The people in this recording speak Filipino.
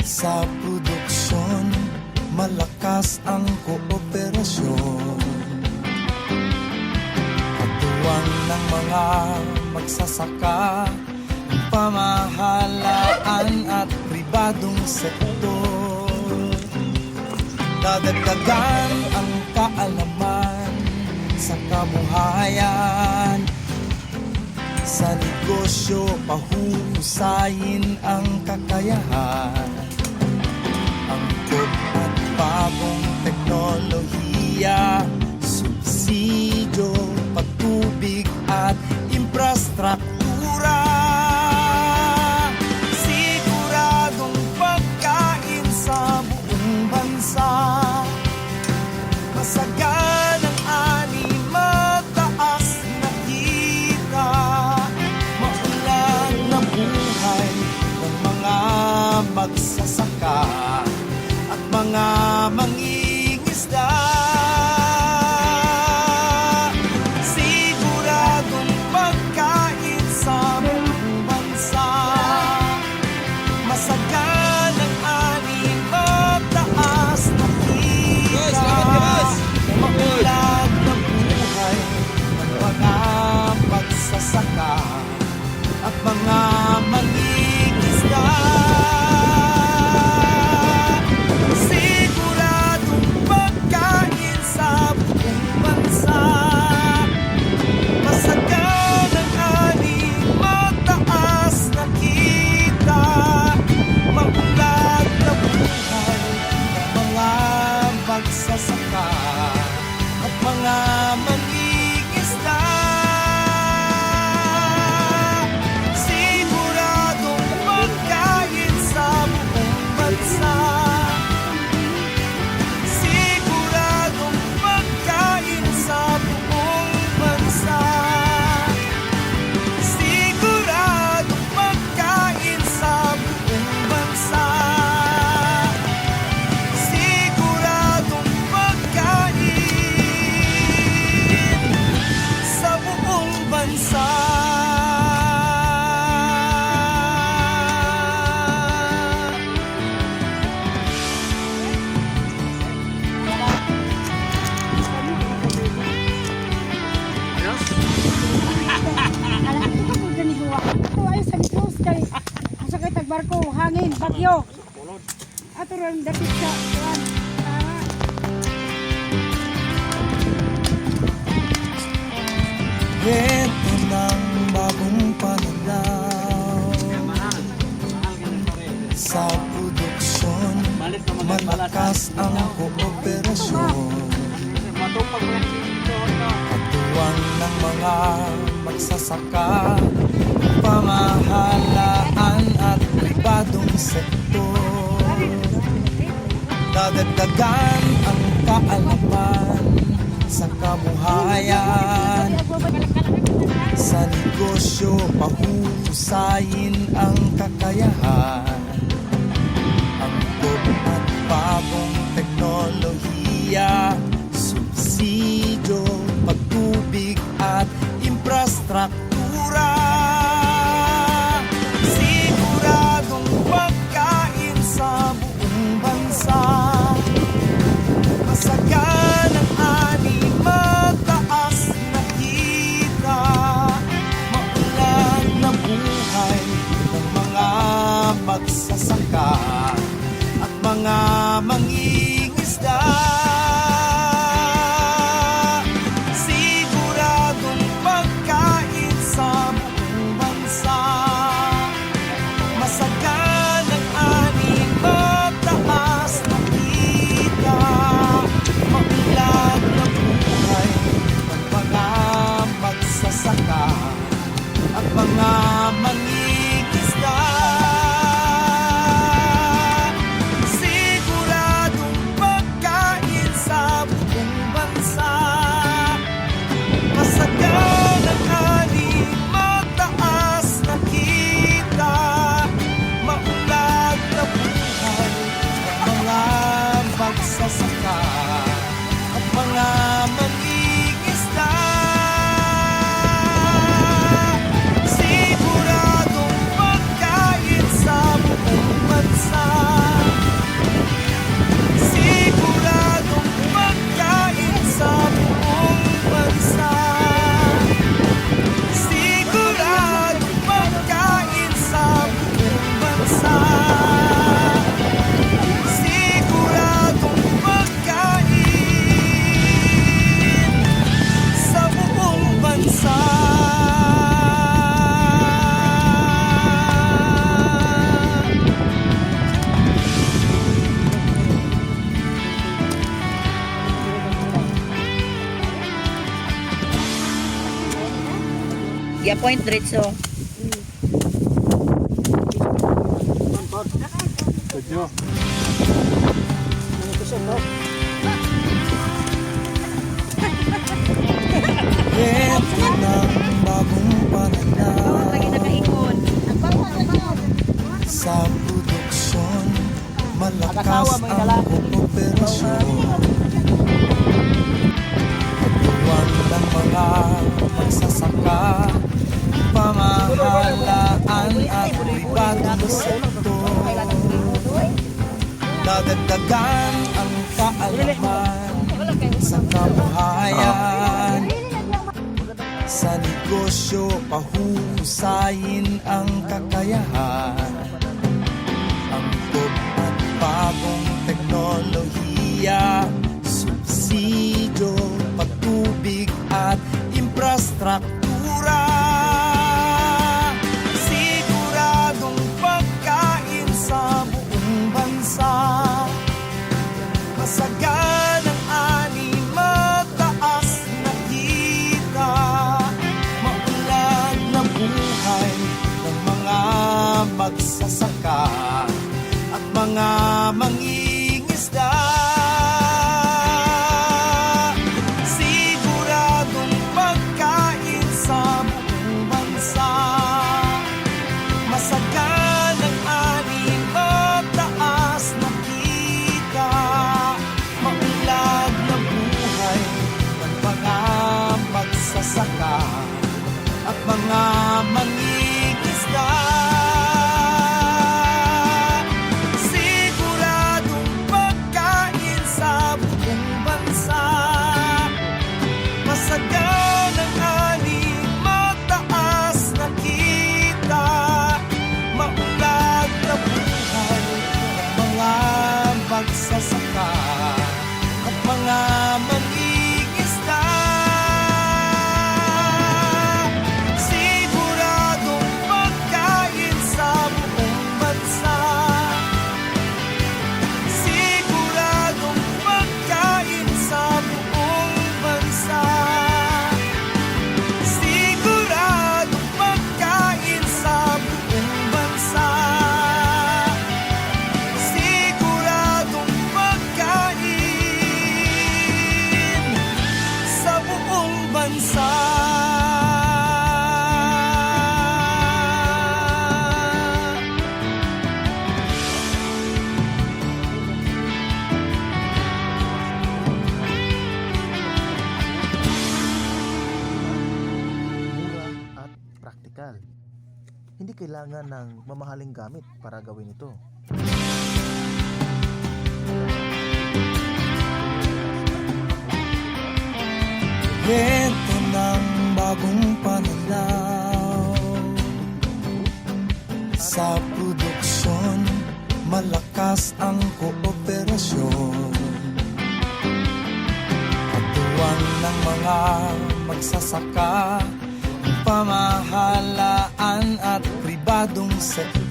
Sa produksyon, malakas ang kooperasyon. Katuwang ng mga magsasaka, pamahalaan at pribadong sektor. Dadagdagan ang kaalaman sa kabuhayan. Sa negosyo, pahuhusayin ang kakayahan. Angkop at bagong teknolohiya, subsidyo, patubig at infrastruktura. Siguradong pagkain sa buong bansa. Masaganang ani, mataas na kita. Maulan na buhay ng mga magsasaka at mga mangingisda. Siguradong pagkain sa buong bansa. Masaganang ani, mataas na kita. Maulan na buhay ng mga magsasaka at mga mangingisda. Siguradong pagkain sa buong bansa. Masaganang ani, mataas na kita. Maunlad na buhay ng mga magsasaka at mga mangingisda. Siguradong pagkain sa buong bansa. Siguradong pagkain sa buong bansa. Siguradong pagkain sa buong bansa. Siguradong pagkain sa buong bansa. Alam ko ka kung ganigawa. Ito ay sa Cruz kay ang sakit ang barko, hangin, bagyo. Ato rin dapit sa kuwan. Ito ng bagong pananaw. Sa produksyon, malakas ang kooperasyon. Katuwang ng mga magsasaka, pamahalaan at pribadong sektor. Dadagdagan ang kaalaman sa kabuhayan. Sa negosyo, pahuhusayin ang kakayahan. Angkop at bagong teknolohiya, subsidyo, patubig at infrastruktura. Siguradong pagkain sa buong bansa. Masaganang ani, mataas na kita. Maulan na buhay ng mga magsasaka i-appoint diretso. Ito ng bagong pananaw Lagi nakaingon. sa produksyon. Malakas ang kooperasyon. Pagtuwang ng mga magsasaka, pamahalaan at pribadong sektor. Dadagdagan ang kaalaman sa kabuhayan. Sa negosyo, pahuhusayin ang kakayahan. Angkop at bagong teknolohiya, subsidyo, patubig at infrastruktura. Siguradong pagkain sa buong bansa. Masaganang ani, mataas na kita, maunlad na buhay ng mga magsasaka at mga mangingisda. Siguradong pagkain sa buong bansa. Masaganang ani, mataas na kita, maunlad na buhay ng mga magsasaka at mga mangingisda. Siguradong pagkain sa buong bansa. Masaganang ani, mataas na kita, maunlad na buhay ng mga magsasaka at mga mangingisda. Siguradong pagkain sa buong bansa. Siguradong pagkain sa buong bansa. Siguradong pagkain sa buong bansa. Siguradong pagkain sa buong bansa. Mura at praktikal. Hindi kailangan ng mamahaling gamit para gawin ito. Ito ng bagong pananaw sa produksyon. Malakas ang kooperasyon. Katuwang ng mga magsasaka, pamahalaan at pribadong sektor.